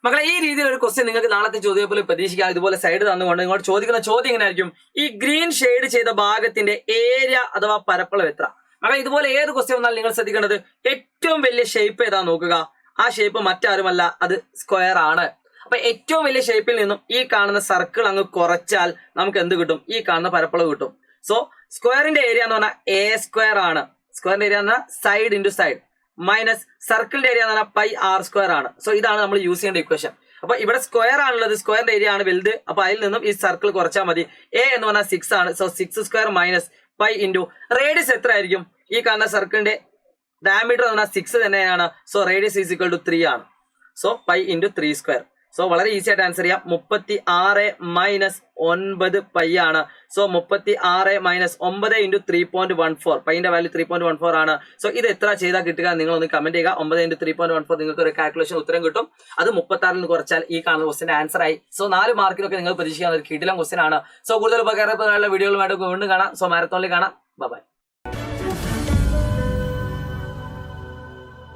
മക്കളെ ഈ രീതിയിൽ ഒരു ക്വസ്റ്റ്യൻ നിങ്ങൾക്ക് നാളത്തെ ചോദ്യം പോലെ പ്രതീക്ഷിക്കാം. ഇതുപോലെ സൈഡ് തന്നുകൊണ്ട് നിങ്ങളോട് ചോദിക്കുന്ന ചോദ്യം എങ്ങനെ ആയിരിക്കും? ഈ ഗ്രീൻ ഷെയ്ഡ് ചെയ്ത ഭാഗത്തിന്റെ ഏരിയ അഥവാ പരപ്പളവ് എത്ര? മക്കളെ ഇതുപോലെ ഏത് ക്വസ്റ്റ്യൻ വന്നാൽ നിങ്ങൾ ശ്രദ്ധിക്കേണ്ടത് ഏറ്റവും വലിയ ഷേപ്പ് ഏതാ നോക്കുക. ആ ഷേപ്പ് മറ്റാരുമല്ല, അത് സ്ക്വയർ ആണ്. അപ്പൊ ഏറ്റവും വലിയ ഷേപ്പിൽ നിന്നും ഈ കാണുന്ന സർക്കിൾ അങ്ങ് കുറച്ചാൽ നമുക്ക് എന്ത് കിട്ടും? ഈ കാണുന്ന പരപ്പളവ് കിട്ടും. സോ സ്ക്വയറിന്റെ ഏരിയ എന്ന് പറഞ്ഞാൽ എ സ്ക്വയർ ആണ്. സ്ക്വയറിന്റെ ഏരിയ എന്ന് പറഞ്ഞാൽ സൈഡ് ഇൻറ്റു സൈഡ് മൈനസ് സർക്കിളിന്റെ ഏരിയ എന്ന് പറഞ്ഞാൽ പൈ ആർ സ്ക്വയർ ആണ്. സോ ഇതാണ് നമ്മൾ യൂസ് ചെയ്യേണ്ട ഇക്വേഷൻ. അപ്പൊ ഇവിടെ സ്ക്വയർ ആണുള്ളത്, സ്ക്വയറിന്റെ ഏരിയ ആണ് വലുത്. അപ്പൊ അതിൽ നിന്നും ഈ സർക്കിൾ കുറച്ചാൽ മതി. എ എന്ന് പറഞ്ഞാൽ 6 ആണ്. So 6 square minus pi into radius എത്ര ആയിരിക്കും? ഈ കാണുന്ന സർക്കിളിന്റെ ഡയമീറ്റർ എന്ന് പറഞ്ഞാൽ 6 തന്നെയാണ്. So radius is equal to 3 ആണ്. So pi into 3 square. So വളരെ ഈസി ആയിട്ട് ആൻസർ ചെയ്യാം. 36 മൈനസ് 9 പൈ ആണ്. So 36 minus 9 into 3.14. പൈന്റെ വാല്യൂ 3.14 ആണ്. സോ ഇത് എത്ര ചെയ്താൽ കിട്ടുക നിങ്ങളൊന്ന് കമന്റ് ചെയ്യുക. 9 ഇൻറ്റു 3.14 നിങ്ങൾക്ക് ഒരു കാൽക്കുലേഷൻ ഉത്തരം കിട്ടും. അത് 36 നിന്ന് കുറച്ചാൽ ഈ കാണുന്ന ക്വസ്റ്റിന്റെ ആൻസർ ആയി. സോ 4 മാർക്കിനൊക്കെ നിങ്ങൾ പ്രതീക്ഷിക്കാവുന്ന ഒരു കിടിലം ക്വസ്റ്റൻ ആണ്. സോ കൂടുതൽ ഉപകാരപ്രദമായ വീഡിയോകളുമായിട്ട് വീണ്ടും കാണാം. സോ മാരത്തോണിൽ കാണാം. ബൈ.